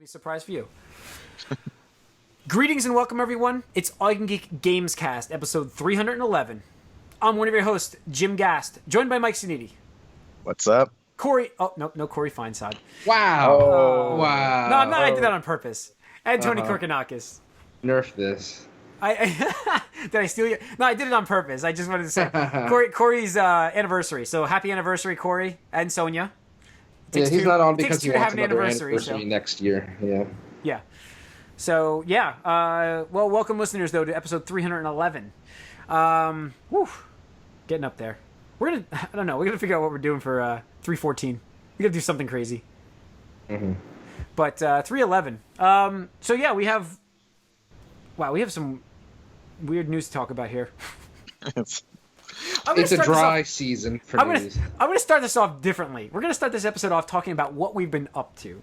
Be a surprise for you. Greetings and welcome, everyone. It's All You Can Geek Gamescast, episode 311. I'm one of your hosts, Jim Gast, joined by Mike Siniti. What's up? Corey... Oh, no, Corey Feinsod. Wow. Wow. No, I'm not. I did that on purpose. And Tony Korkanakis. Nerf this. Did I steal you? No, I did it on purpose. I just wanted to say Corey's anniversary. So happy anniversry, Corey and Sonia. Yeah, he's not on because he wants an another anniversary next year. Yeah. Yeah. So, yeah. Well, welcome, listeners, though, to episode 311. Getting up there. We're going to, I don't know, we're going to figure out what we're doing for 314. We got to do something crazy. Mm-hmm. But 311. So, yeah, we have some weird news to talk about here. It's a dry season for news. I'm going to start this off differently. We're going to start this episode off talking about what we've been up to.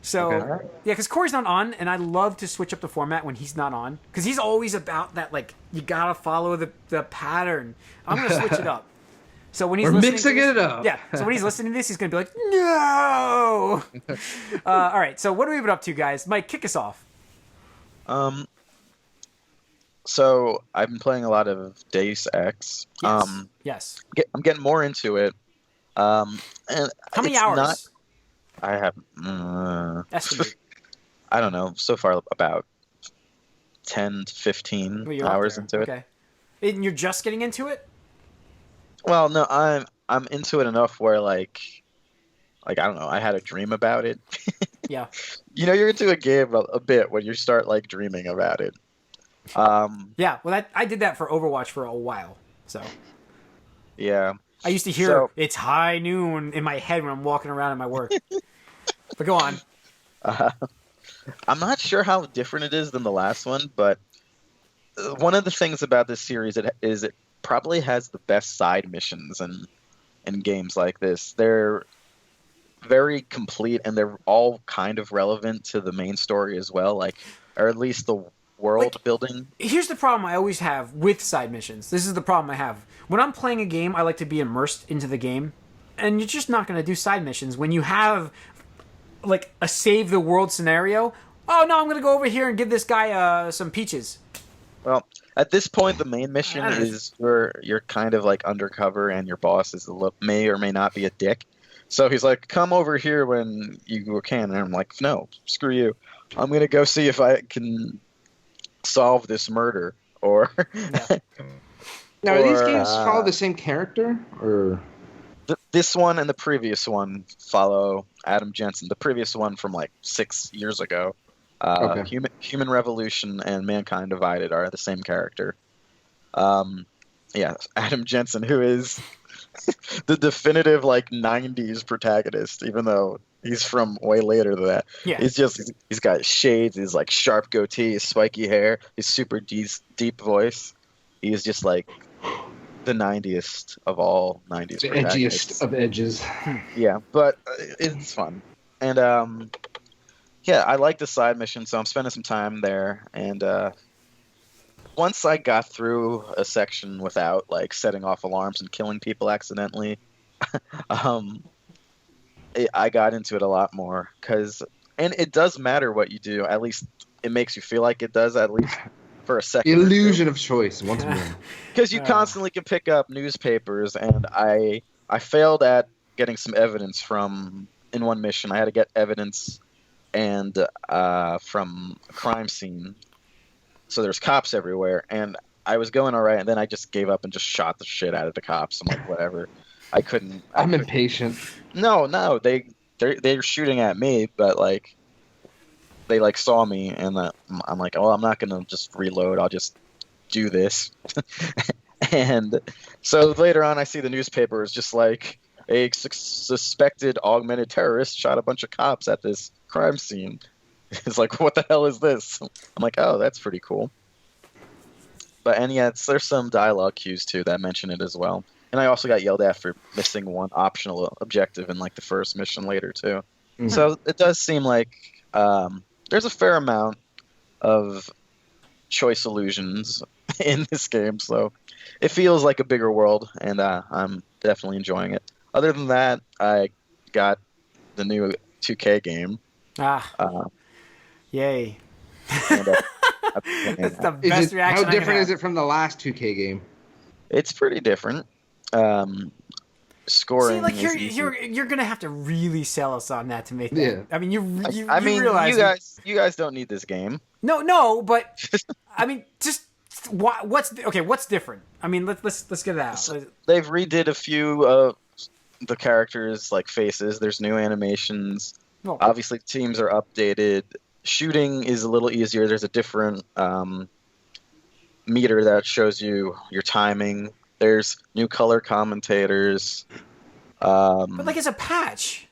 So, Okay. Yeah, because Corey's not on, and I love to switch up the format when he's not on. Because he's always about that, like, you got to follow the pattern. I'm going to switch it up. So when he's mixing it up. Yeah, so when he's listening to this, he's going to be like, no! All right, so what have we been up to, guys? Mike, kick us off. So I've been playing a lot of Deus Ex. Yes. I'm getting more into it. And how many hours? I have. Estimate. I don't know. So far, about 10 to 15 hours into it. Okay. And you're just getting into it? Well, no, I'm into it enough where like I don't know. I had a dream about it. Yeah. You know, you're into a game a bit when you start like dreaming about it. Yeah. Well, I did that for Overwatch for a while. So. Yeah. I used to hear it's high noon in my head when I'm walking around in my work. But go on. I'm not sure how different it is than the last one, but one of the things about this series is it probably has the best side missions in games like this. They're very complete and they're all kind of relevant to the main story as well, like, or at least the world building. Here's the problem I always have with side missions. This is the problem I have. When I'm playing a game, I like to be immersed into the game, and you're just not going to do side missions when you have like a save the world scenario. Oh no, I'm going to go over here and give this guy some peaches. Well, at this point, the main mission is you're kind of like undercover, and your boss may or may not be a dick. So he's like, "Come over here when you can," and I'm like, "No, screw you. I'm going to go see if I can solve this murder." Or now, are these games follow the same character, or this one and the previous one follow Adam Jensen? The previous one from like 6 years ago. Okay. Human Revolution and Mankind Divided are the same character. Yeah, Adam Jensen, who is the definitive like 90s protagonist, even though he's from way later than that. Yeah. He's got shades, his like sharp goatee, his spiky hair, his super deep voice. He's just like the 90th of all 90s the protagonists. Edgiest of edges. Yeah, but it's fun. And yeah, I like the side mission, so I'm spending some time there. And once I got through a section without like setting off alarms and killing people accidentally, I got into it a lot more. And it does matter what you do. At least it makes you feel like it does, at least for a second. Illusion of choice, once more. Because you constantly can pick up newspapers, and I failed at getting some evidence in one mission. I had to get evidence from a crime scene. So there's cops everywhere, and I was going all right, and then I just gave up and just shot the shit out of the cops. I'm like, whatever. I'm impatient. No, they're shooting at me, but like they like saw me, and I'm like, oh, I'm not gonna just reload. I'll just do this. And so later on, I see the newspaper is just like a suspected augmented terrorist shot a bunch of cops at this crime scene. It's like, what the hell is this? I'm like, oh, that's pretty cool. And yeah, there's some dialogue cues too that mention it as well. And I also got yelled at for missing one optional objective in like the first mission later too. Mm-hmm. So it does seem like there's a fair amount of choice illusions in this game. So it feels like a bigger world, and I'm definitely enjoying it. Other than that, I got the new 2K game. Yay. And, That's the best reaction. How different is it from the last 2K game? it's pretty different. Scoring. See, like is easy. you're gonna have to really sell us on that to make that. Yeah. I mean, you realize you guys don't need this game. No, but I mean, just what's different? I mean, let's get it out. They've redid a few of the characters' like faces. There's new animations. Well, Obviously, teams are updated. Shooting is a little easier. There's a different meter that shows you your timing. There's new color commentators. but like it's a patch.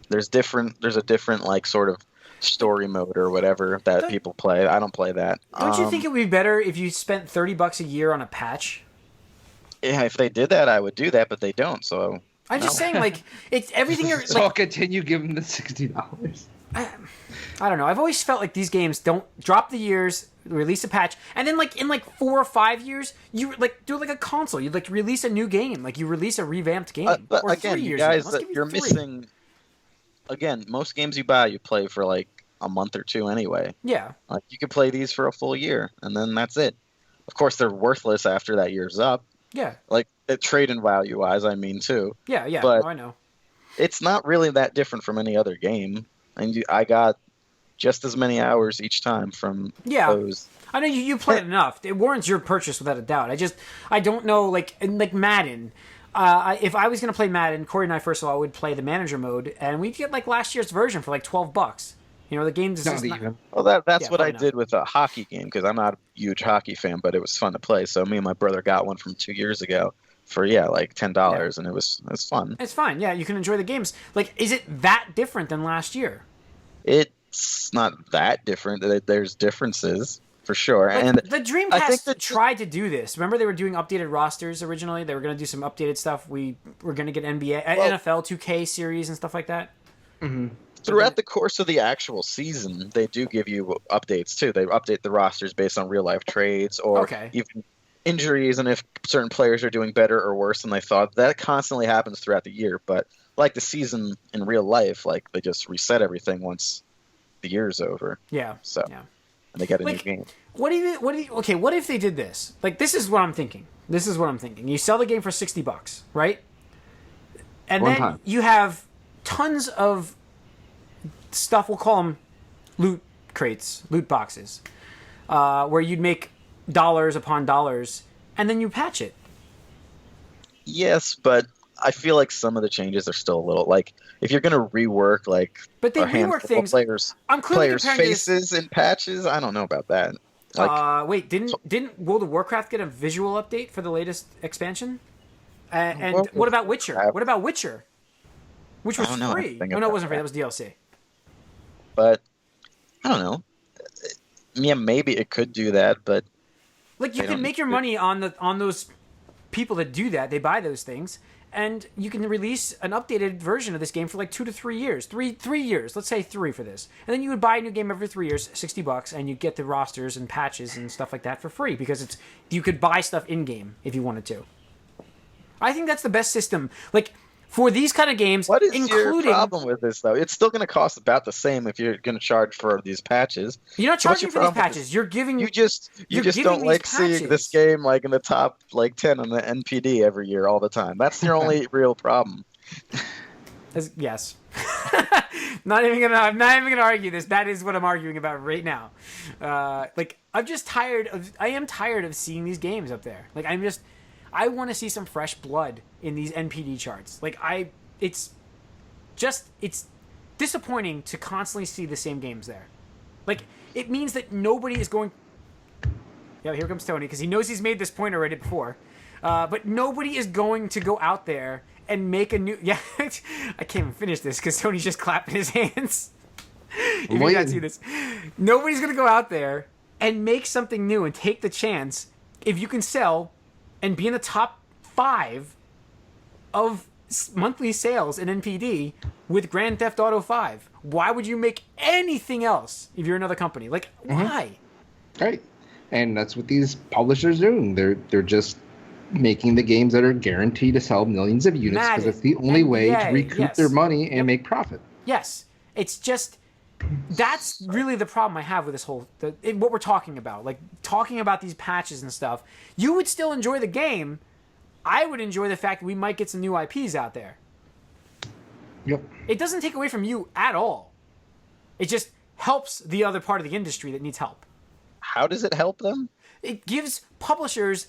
There's a different like sort of story mode or whatever that people play. I don't play that. Don't you think it would be better if you spent $30 a year on a patch? Yeah, if they did that, I would do that, but they don't. So I'm just saying, like it's everything. You're So like, I'll continue giving them the $60. I don't know. I've always felt like these games don't drop the years, release a patch, and then like in like 4 or 5 years, you like do like a console. You like release a new game, like you release a revamped game. but or again, 3 you years guys, ago. Let's give you're 3. missing. Again, most games you buy, you play for like a month or two anyway. Yeah. Like you could play these for a full year, and then that's it. Of course, they're worthless after that year's up. Yeah. Like trade and value wise, I mean too. Yeah. Yeah. But I know. it's not really that different from any other game, and I got just as many hours each time from those. I know you played enough. It warrants your purchase without a doubt. I don't know, like Madden. If I was going to play Madden, Corey and I, first of all, would play the manager mode, and we'd get like last year's version for like $12. You know, the game is Not just even. Well, that's what I not. did with a hockey game because I'm not a huge hockey fan, but it was fun to play. So me and my brother got one from 2 years ago for like $10, and it was fun. It's fine. Yeah, you can enjoy the games. Like, is it that different than last year? It's not that different. There's differences for sure. Like, And the Dreamcast tried to do this. Remember, they were doing updated rosters originally. They were going to do some updated stuff. We were going to get NFL 2K series and stuff like that. Mm-hmm. throughout the course of the actual season, they do give you updates too. They update the rosters based on real life trades or even injuries, and if certain players are doing better or worse than they thought. That constantly happens throughout the year. But like the season in real life, like they just reset everything once the year's over. Yeah. So yeah. and they get a new game. What if they did this? Like, this is what I'm thinking. You sell the game for $60, right? And then you have tons of stuff, we'll call them loot crates, loot boxes, where you'd make dollars upon dollars, and then you patch it. Yes, but I feel like some of the changes are still a little like if you're gonna rework like but they rework things. Players' faces and patches. I don't know about that. Like, wait, didn't World of Warcraft get a visual update for the latest expansion? And what about Witcher? Which was free. Oh no, it wasn't free. That was DLC. But I don't know. Yeah, maybe it could do that, but like you can make your money on those people that do that. They buy those things, and you can release an updated version of this game for like 2 to 3 years, 3 years. Let's say 3 for this, and then you would buy a new game every 3 years, $60, and you get the rosters and patches and stuff like that for free because you could buy stuff in game if you wanted to. I think that's the best system. Like. For these kind of games, what is your problem with this, though? It's still going to cost about the same if you're going to charge for these patches. You're not charging for these patches. You're giving. You just don't like seeing this game like in the top like 10 on the NPD every year all the time. That's your only real problem. Yes. I'm not even gonna argue this. That is what I'm arguing about right now. Like I'm just tired of. I am tired of seeing these games up there. Like I want to see some fresh blood in these NPD charts. Like it's disappointing to constantly see the same games there. Like it means that nobody is going. Yeah, here comes Tony because he knows he's made this point already before. But nobody is going to go out there and make a new. Yeah, I can't even finish this because Tony's just clapping his hands. If you guys see this, nobody's going to go out there and make something new and take the chance if you can sell. And be in the top 5 of monthly sales in NPD with Grand Theft Auto 5. Why would you make anything else if you're another company? Like, why? Right. And that's what these publishers are doing. They're just making the games that are guaranteed to sell millions of units because it's the only way to recoup their money and make profit. Yes. It's just That's really the problem I have with this whole what we're talking about. Like talking about these patches and stuff. You would still enjoy the game. I would enjoy the fact that we might get some new IPs out there. Yep. It doesn't take away from you at all. It just helps the other part of the industry that needs help. How does it help them? It gives publishers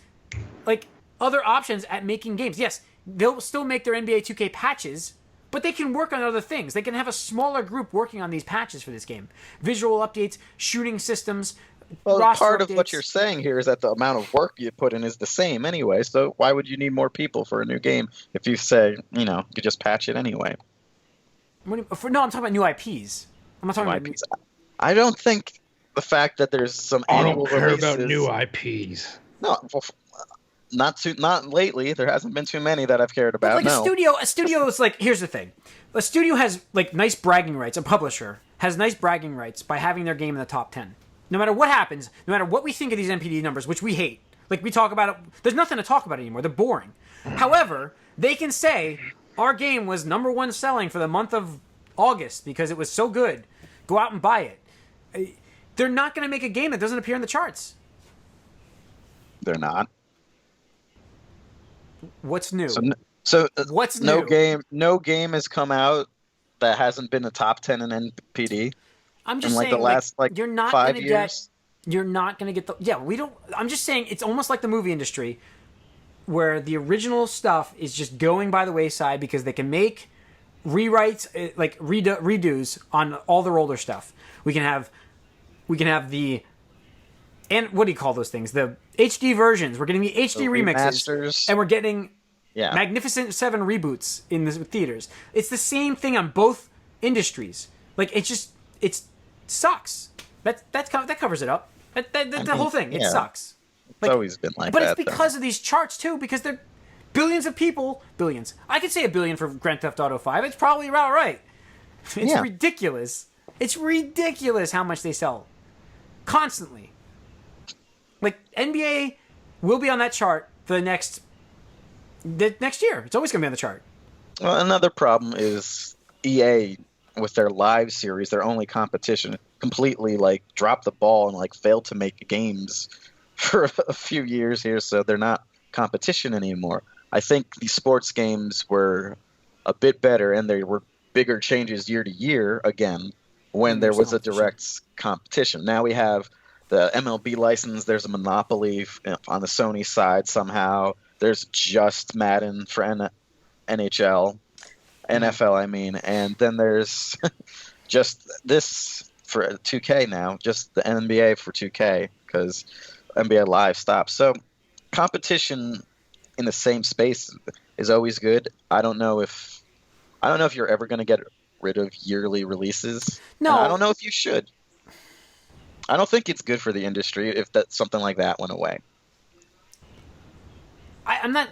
like other options at making games. Yes, they'll still make their NBA 2K patches, but they can work on other things. They can have a smaller group working on these patches for this game. Visual updates, shooting systems, Well, roster part of updates. what you're saying here is that the amount of work you put in is the same anyway. So why would you need more people for a new game if you say, you just patch it anyway? No, I'm talking about new IPs. I'm not talking about IPs. I don't think the fact that there's some annual releases, IPs. No, well, not lately. There hasn't been too many that I've cared about. Like a studio is like, here's the thing. A studio has like nice bragging rights. A publisher has nice bragging rights by having their game in the top 10. No matter what happens, no matter what we think of these NPD numbers, which we hate. Like we talk about it, there's nothing to talk about anymore. They're boring. However, they can say our game was #1 selling for the month of August because it was so good. Go out and buy it. They're not going to make a game that doesn't appear in the charts. They're not. What's new? So What's no new? No game has come out that hasn't been a top 10 in NPD. I'm just in saying, the last you're not 5 gonna years. You're not going to get the. Yeah, we don't. I'm just saying, it's almost like the movie industry, where the original stuff is just going by the wayside because they can make rewrites, like redos on all their older stuff. We can have the. And what do you call those things? The HD versions. We're getting the HD remixes, remasters. and we're getting Yeah. Magnificent Seven reboots in the theaters. It's the same thing on both industries. Like it sucks. That covers it up. The whole thing. It yeah. sucks. It's always been like but that. it's because of these charts too. Because they're billions of people. Billions. I could say a billion for Grand Theft Auto 5. It's probably about right. It's Yeah. ridiculous. It's ridiculous how much they sell. Constantly. Like NBA will be on that chart for the next year. It's always going to be on the chart. Well, another problem is EA with their live series, their only competition, completely dropped the ball and failed to make games for a few years here, so they're not competition anymore. I think the sports games were a bit better, and there were bigger changes year to year again when there was a direct competition. Now we have the MLB license. There's a monopoly on the Sony side somehow. There's just Madden for NHL, NFL, I mean. And then there's just this for 2K now, just the NBA for 2K because NBA Live stopped. So competition in the same space is always good. I don't know if you're ever going to get rid of yearly releases. No. And I don't know if you should. I don't think it's good for the industry if something like that went away. I'm not.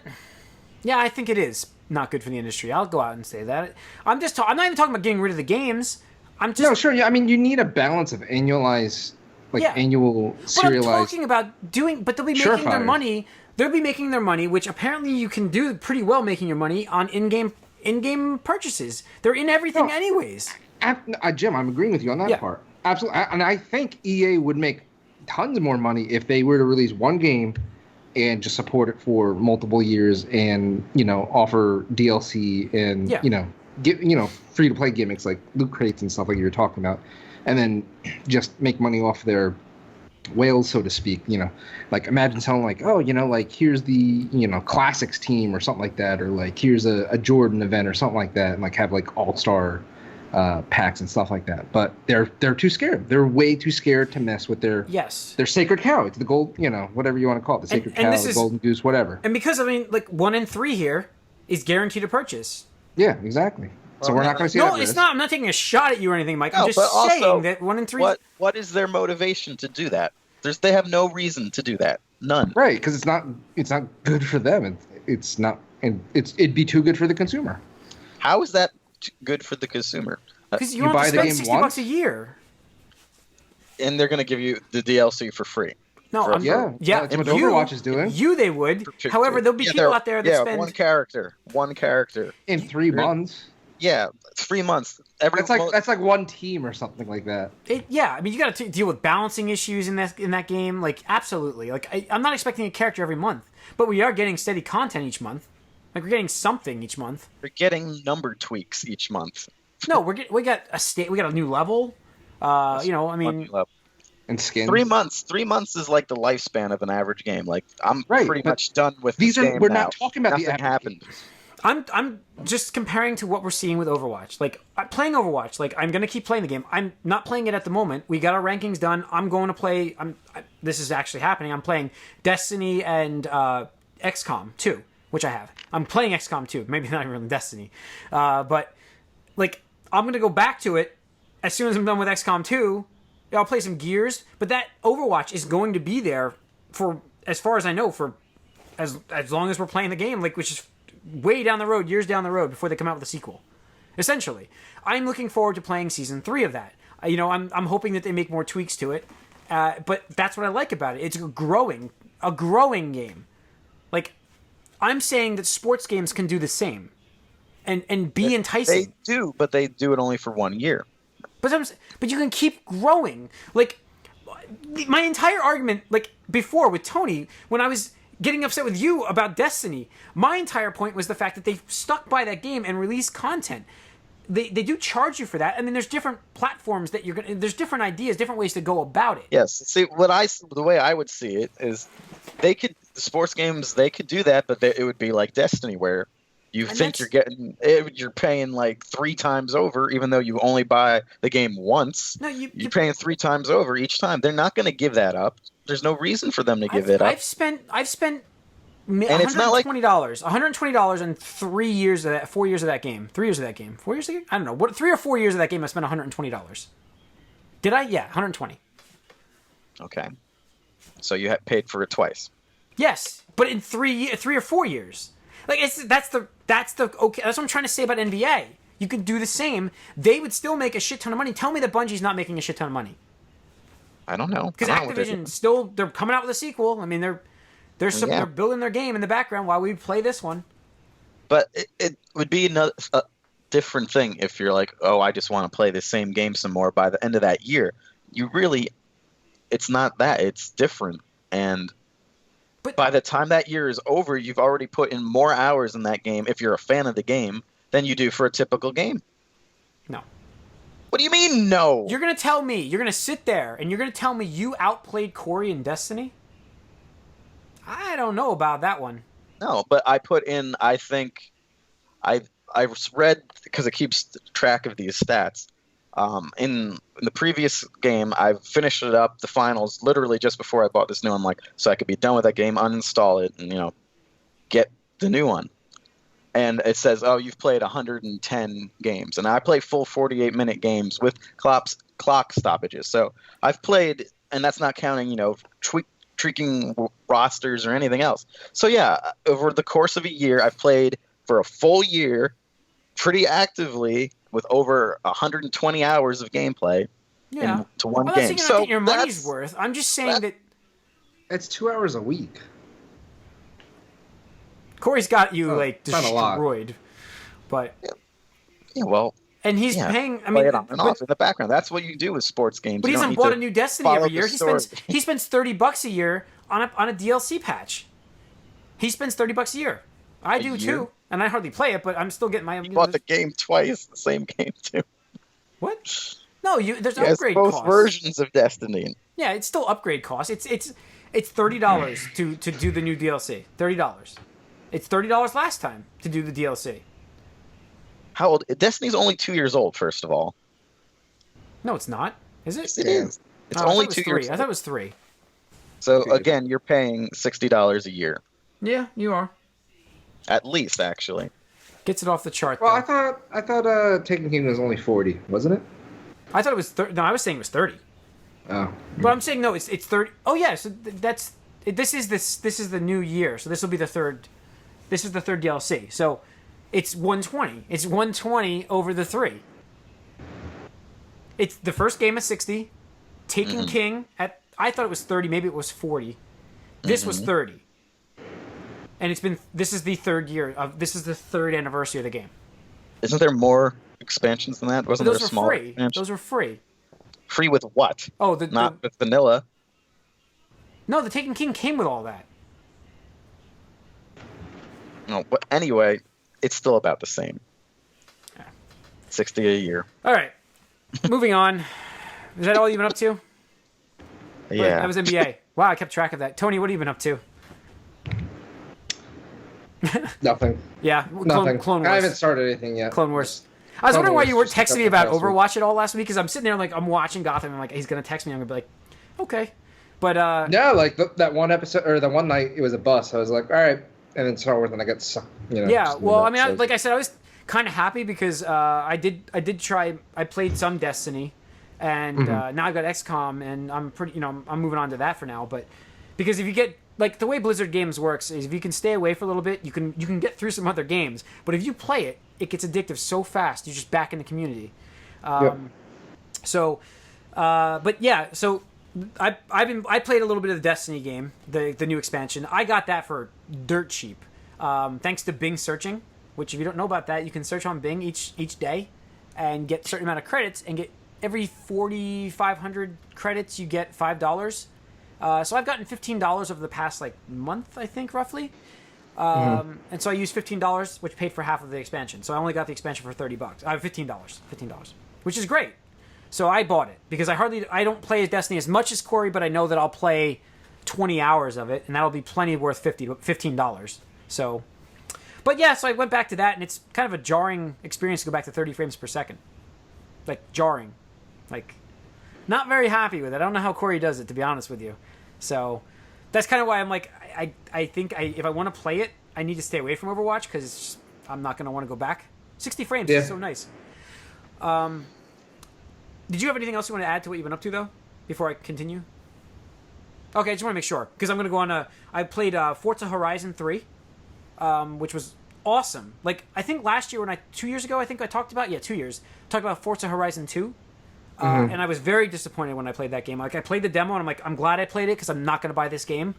Yeah, I think it is not good for the industry. I'll go out and say that. I'm not even talking about getting rid of the games. I'm just. No, sure. Yeah, I mean, you need a balance of annualized, annual serialized. But I'm talking about doing. But they'll be making their money. They'll be making their money, which apparently you can do pretty well making your money on in-game purchases. They're in everything anyways. Jim, I'm agreeing with you on that Yeah. part. Absolutely. And I think EA would make tons more money if they were to release one game and just support it for multiple years and, offer DLC and, get, free to play gimmicks like loot crates and stuff like you were talking about. And then just make money off their whales, so to speak, imagine telling here's the, classics team or something like that. Or here's a Jordan event or something like that. And have all-star packs and stuff like that, but they're too scared. They're way too scared to mess with their sacred cow. It's the gold, whatever you want to call it, the sacred cow, the golden goose, whatever. And because 1 in 3 here is guaranteed to purchase. Yeah, exactly. So we're not going to see. No, it's not. I'm not taking a shot at you or anything, Mike. I'm just saying also, that 1 in 3. What is their motivation to do that? They have no reason to do that. None. Right, because it's not good for them. It's not, and it'd be too good for the consumer. How is that good for the consumer? Because you want to spend $60 a year, and they're going to give you the DLC for free. No, that's what Overwatch is doing. They would. However, there'll be people out there that spend one character in 3 months. Yeah, 3 months. That's like one team or something like that. I mean, you got to deal with balancing issues in that game. Like, absolutely. Like, I'm not expecting a character every month, but we are getting steady content each month. Like, we're getting something each month. We're getting number tweaks each month. No, we got a new level. I mean, and skins. 3 months. 3 months is like the lifespan of an average game. Like, I'm pretty much done with this game We're now. not talking about Nothing happened. I'm just comparing to what we're seeing with Overwatch. Like, playing Overwatch, like, I'm gonna keep playing the game. I'm not playing it at the moment. We got our rankings done. I'm going to play. This is actually happening. I'm playing Destiny and XCOM 2, which I have. I'm playing XCOM 2. Maybe not even Destiny, but like, I'm gonna go back to it as soon as I'm done with XCOM 2. I'll play some Gears, but that Overwatch is going to be there for, as far as I know, for as long as we're playing the game, like, which is way down the road, years down the road, before they come out with a sequel. Essentially, I'm looking forward to playing season 3 of that. I'm hoping that they make more tweaks to it, but that's what I like about it. It's a growing game. Like, I'm saying that sports games can do the same, and be enticing. They do, but they do it only for 1 year. But you can keep growing. Like, my entire argument, like, before with Tony, when I was getting upset with you about Destiny, my entire point was the fact that they stuck by that game and released content. They do charge you for that. I mean, there's different platforms that there's different ideas, different ways to go about it. Yes. See, the way I would see it is, sports games, they could do that, but it would be like Destiny, where you're paying like 3 times over, even though you only buy the game once. No, you're paying 3 times over each time. They're not going to give that up. There's no reason for them to give it up. I've spent $120. $120 in 3 years of that, 4 years of that game. 3 years of that game. 4 years of the game? I don't know. 3 or 4 years of that game I spent $120. Did I? Yeah, 120. Okay. So you have paid for it twice. Yes, but in 3 or 4 years. Like, that's what I'm trying to say about NBA. You could do the same. They would still make a shit ton of money. Tell me that Bungie's not making a shit ton of money. I don't know. Because Activision they're coming out with a sequel. I mean, they're building their game in the background while we play this one. But it would be a different thing if you're like, oh, I just want to play the same game some more by the end of that year. It's not that. It's different. But by the time that year is over, you've already put in more hours in that game, if you're a fan of the game, than you do for a typical game. No. What do you mean, no? You're going to sit there, and you're going to tell me you outplayed Corey in Destiny? I don't know about that one. No, but I put in, I think, I read, because it keeps track of these stats, in the previous game, I finished it up, the finals, literally just before I bought this new one. I'm like, so I could be done with that game, uninstall it, and, get the new one. And it says, oh, you've played 110 games. And I play full 48-minute games with clock stoppages. So I've played, and that's not counting, tweaking rosters or anything else. So yeah, over the course of a year, I've played for a full year pretty actively with over 120 hours of gameplay into one game. So your money's worth. I'm just saying that it's 2 hours a week. Corey's got you destroyed, but well, and he's paying. I mean, play it on and off in the background. That's what you do with sports games. But he hasn't bought a new Destiny every year. He spends $30 a year on a DLC patch. He spends $30 a year. I do too, and I hardly play it, but I'm still getting my. You bought the game twice, the same game too. What? No, there's upgrade both costs. Versions of Destiny. Yeah, it's still upgrade costs. It's $30 to do the new DLC. $30. It's $30 last time to do the DLC. How old? Destiny's only 2 years old, first of all. No, it's not. Is it? Yes, it is. It's only 2 years old. I thought it was 3. So, again, you're paying $60 a year. Yeah, you are. At least, actually. Gets it off the chart, Well, though. I thought Taken King was only 40, wasn't it? I thought it was 30. No, I was saying it was 30. Oh. But I'm saying, no, it's 30. Oh, yeah, so this is the new year, so this will be the third. This is the third DLC. So it's 120. It's 120 over the 3. It's the first game at 60. Taken King I thought it was 30, maybe it was 40. This was 30. And this is the third year this is the third anniversary of the game. Isn't there more expansions than that? Wasn't there Those a were smaller free. expansion? Those were free. Free with what? Oh, Not with vanilla. No, the Taken King came with all that. No, but anyway, it's still about the same. 60 a year. All right. Moving on. Is that all you've been up to? Yeah. That was NBA. Wow, I kept track of that. Tony, what have you been up to? Nothing. Yeah, Nothing. Clone Wars. I haven't started anything yet. Clone Wars. I was wondering why you weren't just texting me about last week. Overwatch at all last week, because I'm sitting there like I'm watching Gotham and I'm like, he's gonna text me. I'm gonna be like, okay, but Yeah, like that one episode or the one night it was a bus. I was like, all right, and then Star Wars, and I got sucked. yeah. just Well, I into mean, it. like I said, I was kind of happy because I did try. I played some Destiny, and now I've got XCOM, and I'm pretty. I'm moving on to that for now. But because if you get like the way Blizzard games works is if you can stay away for a little bit, you can get through some other games. But if you play it, it gets addictive so fast. You're just back in the community. Yep. So, but yeah, so I played a little bit of the Destiny game, the new expansion. I got that for dirt cheap, thanks to Bing searching. Which, if you don't know about that, you can search on Bing each day, and get a certain amount of credits, and get every 4,500 credits you get $5. So I've gotten $15 over the past like month, I think, roughly. And so I used $15, which paid for half of the expansion. So I only got the expansion for $30. $15, which is great. So I bought it because I don't play Destiny as much as Corey, but I know that I'll play 20 hours of it, and that'll be plenty worth $15. So, but yeah, so I went back to that, and it's kind of a jarring experience to go back to 30 frames per second. Like jarring, like not very happy with it. I don't know how Corey does it, to be honest with you. So that's kind of why I'm like, I think if I want to play it, I need to stay away from Overwatch because I'm not going to want to go back. 60 frames is so nice. Did you have anything else you want to add to what you've been up to, though, before I continue? Okay, I just want to make sure, because I'm going to go on I played Forza Horizon 3, which was awesome. Like, I think last year 2 years ago, I think I talked about, 2 years, talked about Forza Horizon 2. And I was very disappointed when I played that game. Like, I played the demo, and I'm like, I'm glad I played it, because I'm not going to buy this game.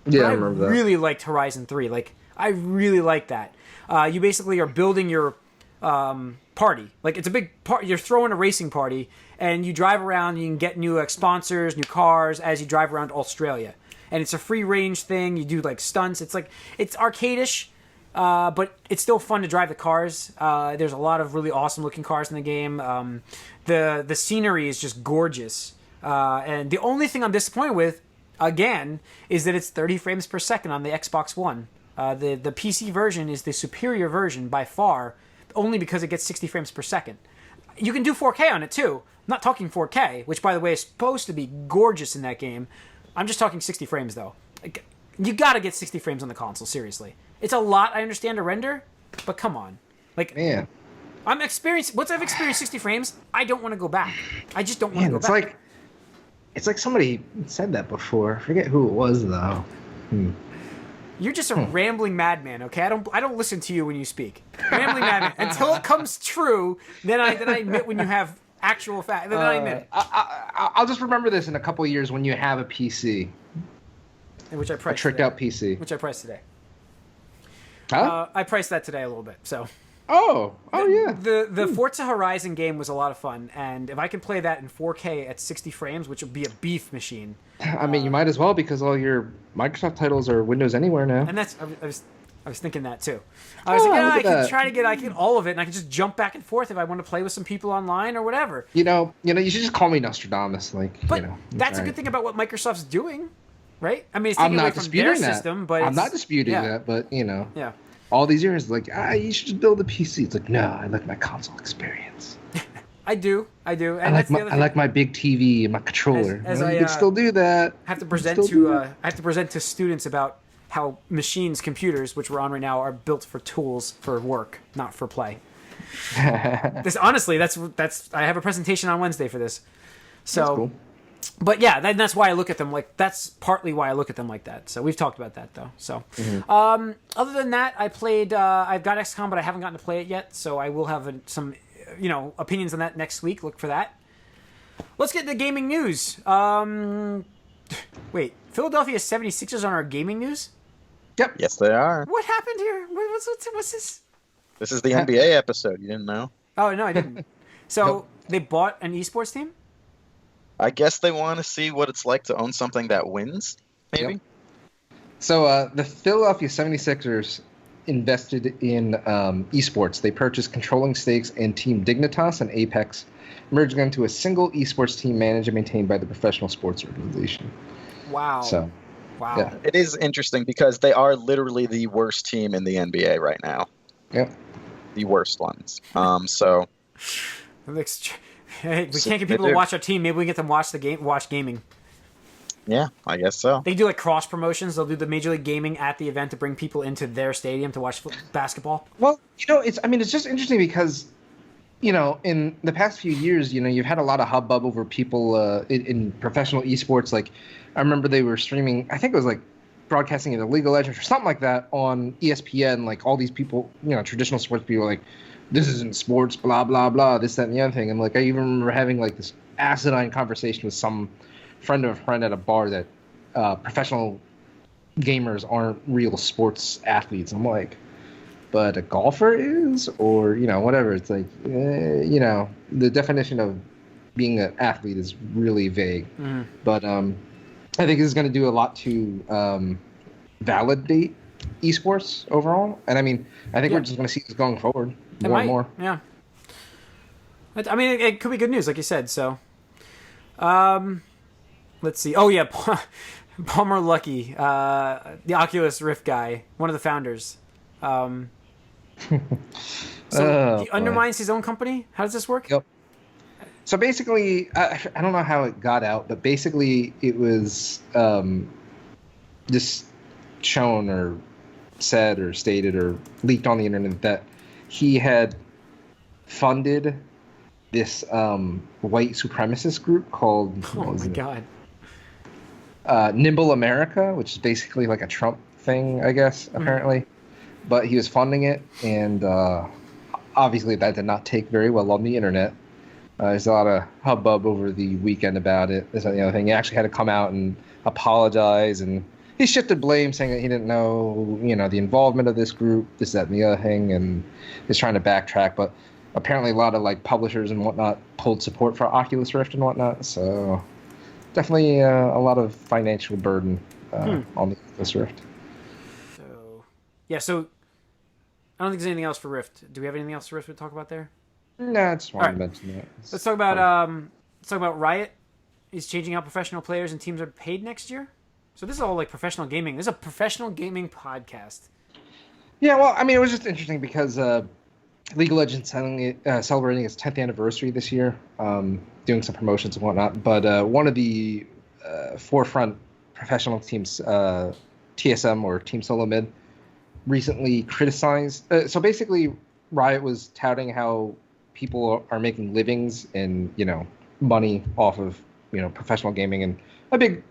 Yeah, but I remember that. I really liked Horizon 3. Like, I really liked that. You basically are building your party. Like, it's a big part. You're throwing a racing party, and you drive around. You can get new sponsors, new cars as you drive around Australia. And it's a free range thing. You do like stunts. It's arcade-ish, but it's still fun to drive the cars. There's a lot of really awesome looking cars in the game. The scenery is just gorgeous. And the only thing I'm disappointed with, again, is that it's 30 frames per second on the Xbox One. The PC version is the superior version by far, only because it gets 60 frames per second. You can do 4K on it too. I'm not talking 4K, which by the way is supposed to be gorgeous in that game. I'm just talking 60 frames though. Like, you gotta get 60 frames on the console, seriously. It's a lot, I understand, to render, but come on. Like, Man. Once I've experienced 60 frames, I don't want to go back. I just don't want to go back. It's like somebody said that before. I forget who it was though. You're just a rambling madman, okay? I don't listen to you when you speak. Rambling madman. Until it comes true, then I admit when you have actual fact. Then I admit it. I'll just remember this in a couple of years when you have a PC. Which I priced A tricked today. out PC. Which I priced today. Huh? I priced that today a little bit, so. Oh yeah. The Forza Horizon game was a lot of fun, and if I can play that in 4K at 60 frames, which would be a beef machine. I mean, you might as well because all your Microsoft titles are Windows Anywhere now. And that's I was thinking that too. I was like, I can try to get all of it, and I can just jump back and forth if I want to play with some people online or whatever. You should just call me Nostradamus, But that's a good thing about what Microsoft's doing, right? I mean, it's I'm taking away not from disputing their that. system, but I'm not disputing that, but yeah. all these years, like, you should just build a PC. It's like, no, I like my console experience. I do, and I like my big TV and my controller. You can still do that. I have to present to students about how computers, which we're on right now, are built for tools for work, not for play. Honestly, that's I have a presentation on Wednesday for this. So, that's cool. But yeah, that's why I look at them like that's partly why I look at them like that. So we've talked about that though. So, other than that, I played. I've got XCOM, but I haven't gotten to play it yet. So I will have some, opinions on that next week. Look for that. Let's get into gaming news. Wait, Philadelphia 76ers on our gaming news? Yep. Yes, they are. What happened here? What's this? This is the NBA episode. You didn't know? Oh no, I didn't. So they bought an esports team. I guess they want to see what it's like to own something that wins, maybe? Yep. So the Philadelphia 76ers invested in esports. They purchased controlling stakes in Team Dignitas and Apex, merging them into a single esports team managed and maintained by the professional sports organization. Wow. So, wow. yeah. It is interesting because they are literally the worst team in the NBA right now. Yep. The worst ones. So... Hey, we can't get people to watch our team. Maybe we can get them watch gaming. Yeah, I guess so. They do like cross promotions. They'll do the Major League Gaming at the event to bring people into their stadium to watch basketball. Well, it's just interesting because, in the past few years, you've had a lot of hubbub over people in professional esports. Like, I remember they were streaming, I think it was like broadcasting either League of Legends or something like that on ESPN. Like all these people, traditional sports people, like, this isn't sports, blah, blah, blah, this, that, and the other thing. And, like, I even remember having, like, this asinine conversation with some friend of a friend at a bar that professional gamers aren't real sports athletes. I'm like, but a golfer is? Or, whatever. It's like, the definition of being an athlete is really vague. Mm. But I think this is going to do a lot to validate esports overall. And, I mean, I think we're just going to see this going forward. More and more. Yeah. I mean, it could be good news, like you said. So, let's see. Oh yeah, Palmer Luckey, the Oculus Rift guy, one of the founders. So he undermines his own company. How does this work? Yep. So basically, I don't know how it got out, but basically it was just shown or said or stated or leaked on the internet that he had funded this white supremacist group called Nimble America, which is basically like a Trump thing, I guess, apparently. But he was funding it, and obviously that did not take very well on the internet. There's a lot of hubbub over the weekend about it. This and the other thing. He actually had to come out and apologize, and he shifted blame, saying that he didn't know, the involvement of this group, this, that, and the other thing, and he's trying to backtrack. But apparently a lot of like publishers and whatnot pulled support for Oculus Rift and whatnot. So definitely a lot of financial burden on the Oculus Rift. So I don't think there's anything else for Rift. Do we have anything else for Rift to talk about there? No, I just wanted to mention that. Let's talk about Riot. Is changing how professional players and teams are paid next year. So this is all like professional gaming. This is a professional gaming podcast. Yeah, well, I mean, it was just interesting because League of Legends celebrating its 10th anniversary this year, doing some promotions and whatnot. But one of the forefront professional teams, TSM or Team Solo Mid, recently criticized. So basically, Riot was touting how people are making livings and money off of professional gaming, and a big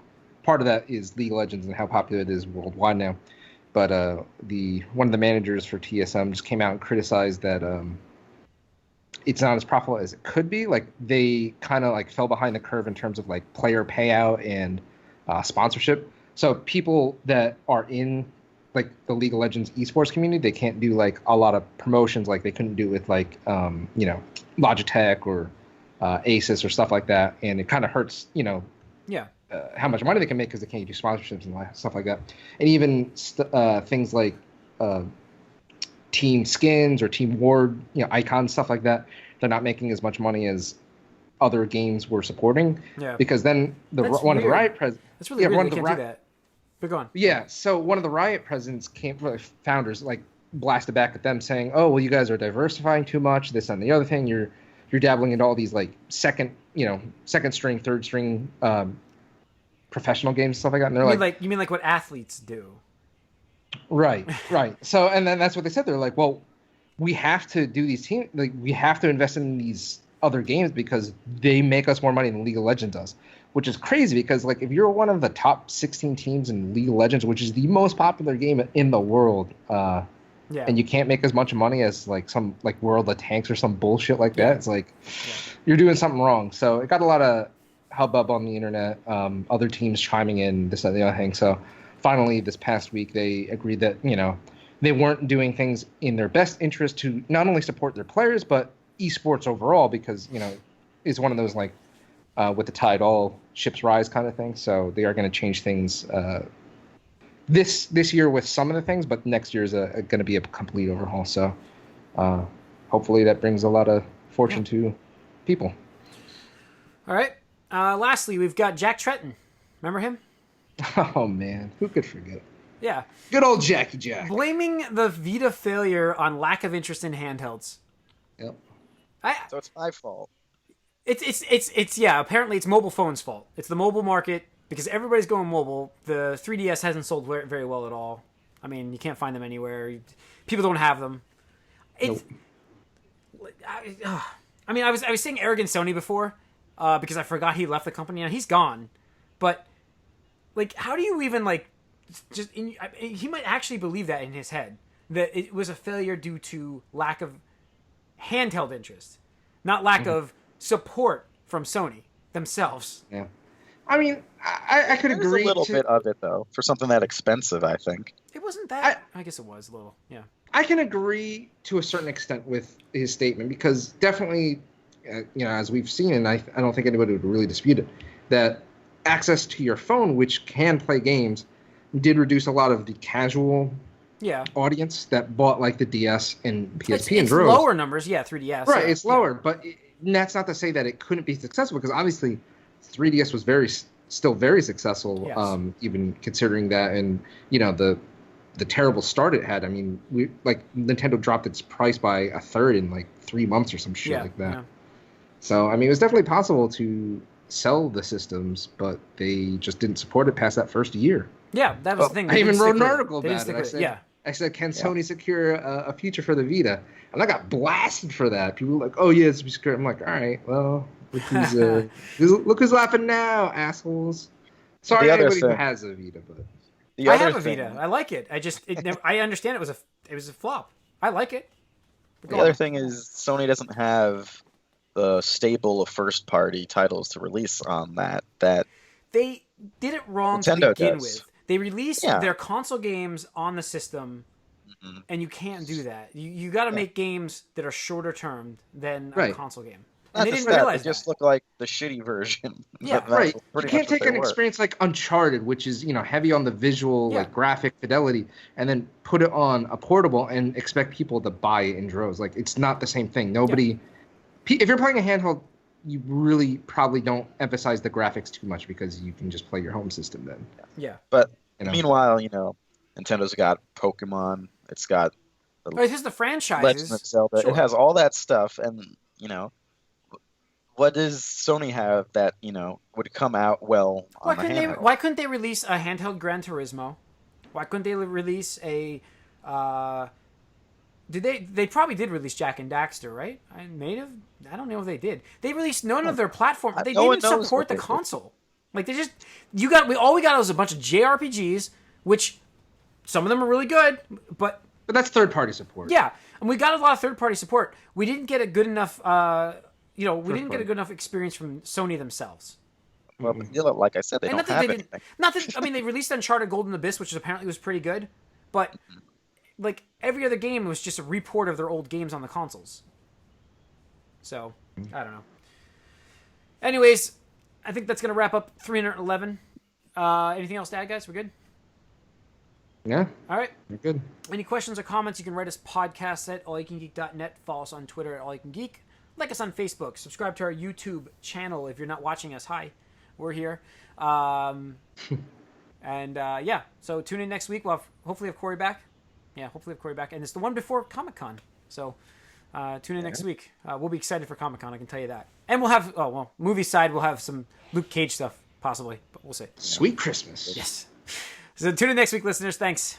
part of that is League of Legends and how popular it is worldwide now. But one of the managers for TSM just came out and criticized that it's not as profitable as it could be. Like they kind of like fell behind the curve in terms of like player payout and sponsorship. So people that are in like the League of Legends esports community, they can't do like a lot of promotions like they couldn't do with like Logitech or Asus or stuff like that, and it kind of hurts how much money they can make because they can't do sponsorships and stuff like that. And even things like team skins or team ward, icons, stuff like that, they're not making as much money as other games were supporting. Yeah. Because then one of the Riot presidents... That's really weird they can't do that. But go on. Yeah, so one of the Riot presidents founders, like, blasted back at them saying, oh, well, you guys are diversifying too much, this and the other thing. You're dabbling into all these, like, second string, third string professional games, stuff like that. And they're you mean like what athletes do? Right. So, and then that's what they said. They're like, well, we have to do these teams, like we have to invest in these other games because they make us more money than League of Legends does, which is crazy because like if you're one of the top 16 teams in League of Legends, which is the most popular game in the world, and you can't make as much money as like some like World of Tanks or some bullshit like that, it's like you're doing something wrong. So it got a lot of hubbub on the internet, other teams chiming in, this and the other thing. So finally this past week they agreed that they weren't doing things in their best interest to not only support their players but esports overall, because it's one of those like with the tide all ships rise kind of thing. So they are going to change things this year with some of the things, but next year is going to be a complete overhaul. So hopefully that brings a lot of fortune to people. All right. Lastly, we've got Jack Tretton. Remember him? Oh man, who could forget? Yeah. Good old Jackie Jack. Blaming the Vita failure on lack of interest in handhelds. Yep. So it's my fault. It's apparently it's mobile phones' fault. It's the mobile market because everybody's going mobile. The 3DS hasn't sold very well at all. I mean, you can't find them anywhere. People don't have them. It's Nope. I mean, I was saying arrogant Sony before because I forgot he left the company. Now he's gone. But like, how do you even like he might actually believe that in his head, that it was a failure due to lack of handheld interest, not lack of support from Sony themselves. Yeah. I mean, I could agree. There's a little bit of it, though, for something that expensive, I think. It wasn't that. I guess it was a little, yeah. I can agree to a certain extent with his statement because definitely, as we've seen, and I don't think anybody would really dispute it, that access to your phone, which can play games, did reduce a lot of the casual audience that bought like the DS and PSP and droves. It's lower numbers, 3DS. Right, it's lower, but that's not to say that it couldn't be successful, because obviously 3DS was still very successful, even considering that, and the terrible start it had. I mean, Nintendo dropped its price by a third in like 3 months or some shit like that. Yeah. So I mean, it was definitely possible to sell the systems, but they just didn't support it past that first year. Yeah, that was the thing. I even wrote an article about it. I said, can Sony secure a future for the Vita? And I got blasted for that. People were like, oh, yeah, it's secure. I'm like, all right, well, look who's laughing now, assholes. Sorry anybody who has a Vita, but... I have a Vita. I like it. I understand it was a flop. I like it. The other thing is Sony doesn't have the stable of first-party titles to release on that. They did it wrong Nintendo to begin does. with. They released their console games on the system, and you can't do that. You got to make games that are shorter term than a console game. And they didn't realize they just look like the shitty version. Yeah, right. You can't take an experience like Uncharted, which is heavy on the visual, like graphic fidelity, and then put it on a portable and expect people to buy it in droves. Like, it's not the same thing. Nobody. Yeah. If you're playing a handheld, you really probably don't emphasize the graphics too much because you can just play your home system then. Yeah. But meanwhile, Nintendo's got Pokemon. It's got it has the franchises. Legend of Zelda. Sure. It has all that stuff, and what does Sony have that would come out well on a handheld? Why couldn't they release a handheld Gran Turismo? Why couldn't they release a? They probably did release Jak and Daxter, right? I don't know if they did. They released none of their platform. They didn't support the console. Like, they just all we got was a bunch of JRPGs, which some of them are really good, but that's third-party support. Yeah, and we got a lot of third-party support. We didn't get a good enough. We didn't get a good enough experience from Sony themselves. Well, like I said, they don't have anything. I mean, they released Uncharted Golden Abyss, which apparently was pretty good, but like every other game was just a report of their old games on the consoles. So, I don't know. Anyways, I think that's going to wrap up 311. Anything else to add, guys? We're good? Yeah. All right. We're good. Any questions or comments, you can write us podcast at allyoucangeek.net. Follow us on Twitter at allyoucangeek. Like us on Facebook. Subscribe to our YouTube channel if you're not watching us. Hi. We're here. So tune in next week. We'll hopefully have Corey back. Yeah, hopefully have Corey back. And it's the one before Comic-Con. So tune in next week. We'll be excited for Comic-Con, I can tell you that. And we'll have, movie side, we'll have some Luke Cage stuff, possibly. But we'll see. Sweet Christmas. Yes. So tune in next week, listeners. Thanks.